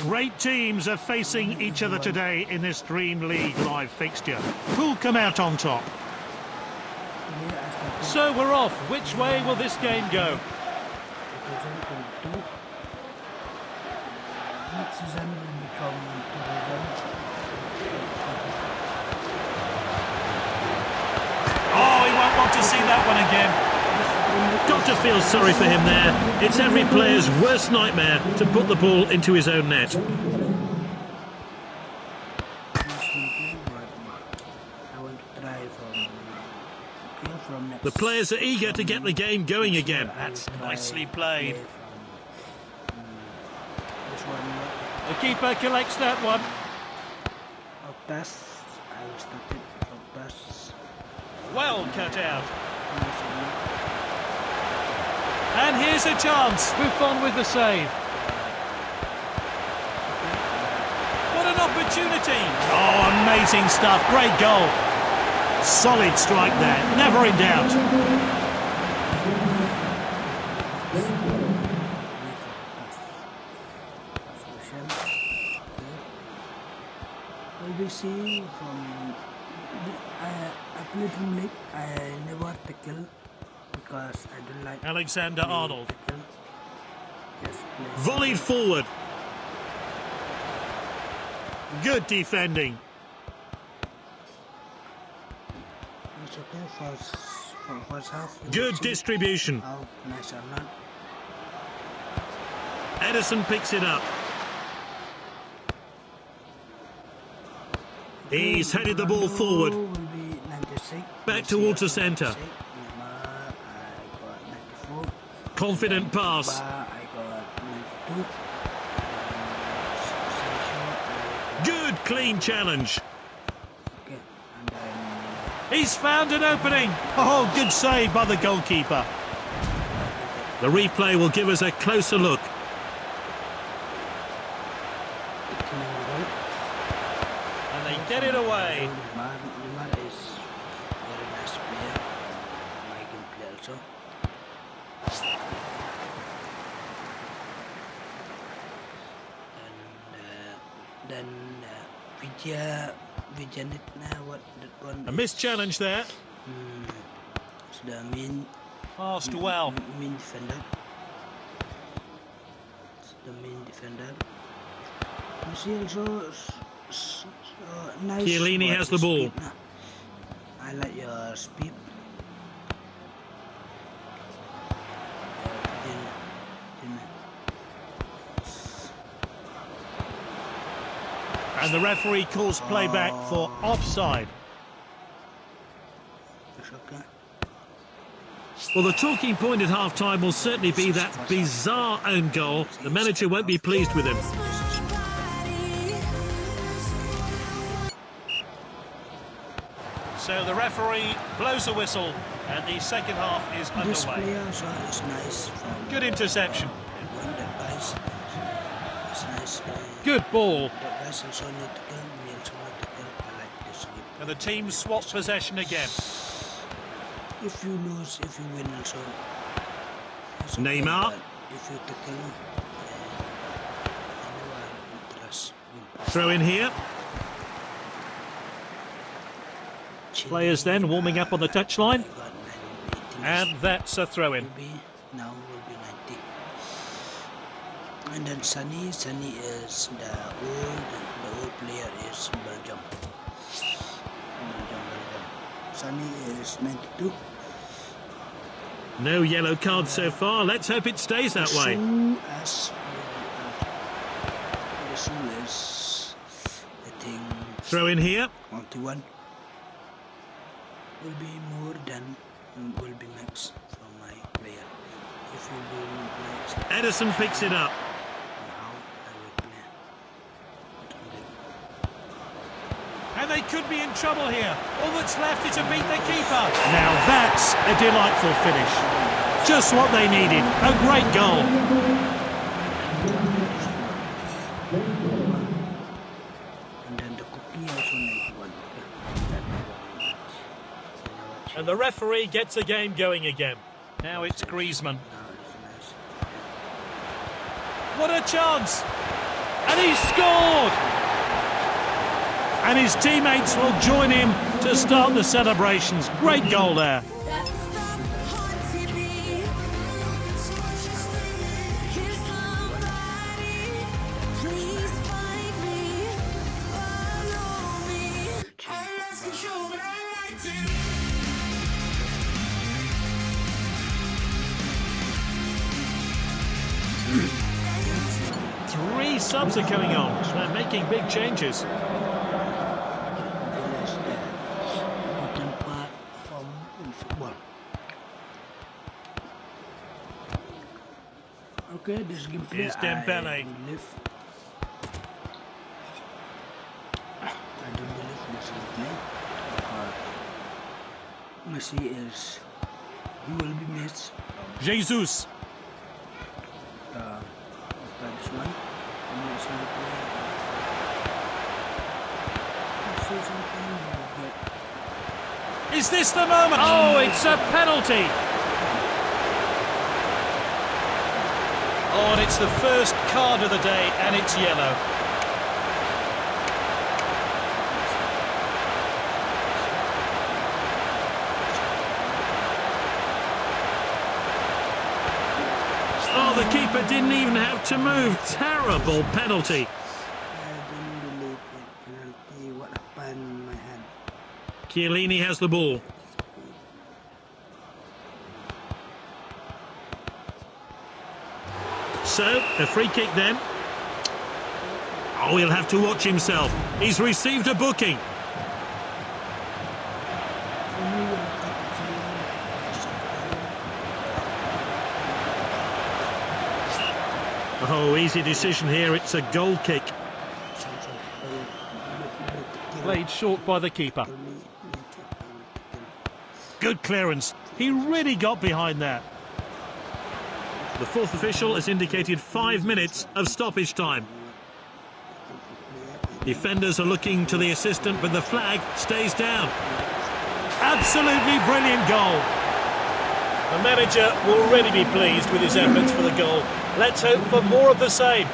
Great teams are facing each other today in this Dream League live fixture. Who'll come out on top? So we're off. Which way will this game go? Next season will become 2000. Oh, he won't want to see that one again. Got to feel sorry for him there. It's every player's worst nightmare to put the ball into his own net. The players are eager to get the game going again. That's nicely played. The keeper collects that one. Well cut out. And here's a chance. Buffon with the save. What an opportunity. Oh, amazing stuff. Great goal. Solid strike there. Never in doubt. We see from I played in league. I never tackle because I don't like Alexander-Arnold. Just Volleyed forward. Good defending. It's okay for first half. Good distribution. How nice or not. Edison picks it up. He's headed the ball forward. Will be 96. Back towards the centre. Confident pass. I got 92. Good clean challenge. Okay, and then He's found an opening. Oh, good save by the goalkeeper. The replay will give us a closer look. And they get it away. Neymar is very nice player. My game play also. And then Vijanitna, what that one? A missed challenge there. It's the main Passed well. main defender. It's the main defender. You see also nice. Chiellini but has the ball. speed, nah. I like your speed. And the referee calls play back for offside. It's okay. Well, the talking point at half-time will certainly be that bizarre own goal. The manager won't be pleased with him. So the referee blows a whistle and the second half is This underway. player also is nice. From Good interception. one that guys is nice. Good ball. The guys also need to kill me. Also need to kill. I like this game. And the team swap possession again. If you lose, if you win also. It's okay, Neymar. but if you tackle, I never trust win. Throw in here. Players then warming up on the touchline. And that's a throw-in. Now will be 90. And then Sunny is the old player is Belgium. Sunny is 92. No yellow card so far. Let's hope it stays that way. This one is, I think, Throw in here. 91. Will be more than will be max from my player. If you do max, Edison picks it up. how I will play. But I'm good. And they could be in trouble here. All that's left is to beat the keeper. Now that's a delightful finish. Just what they needed. A great goal. And then the cookie also 91. Okay. And the referee gets the game going again. Now it's Griezmann. Now it's nice. What a chance! And he scored! And his teammates will join him to start the celebrations. Great goal there. Three subs are coming on. They're making big changes. Important part in football. Okay, this gameplay Here's Dembele. I don't believe this gameplay. Messi is he will be missed Jesus. after this one. I'm not sure play. I see something but Is this the moment? Oh, it's a penalty. Oh, and it's the first card of the day, and it's yellow. Oh, the keeper didn't even have to move. Terrible penalty. I don't believe that penalty. What happened in my hand? Chiellini has the ball. So, a free kick then. Oh, he'll have to watch himself. He's received a booking. For me, when I cut Oh, easy decision here. It's a goal kick. Played short by the keeper. Good clearance. He really got behind that. The fourth official has indicated 5 minutes of stoppage time. Defenders are looking to the assistant, but the flag stays down. Absolutely brilliant goal. The manager will really be pleased with his efforts for the goal. Let's hope for more of the same.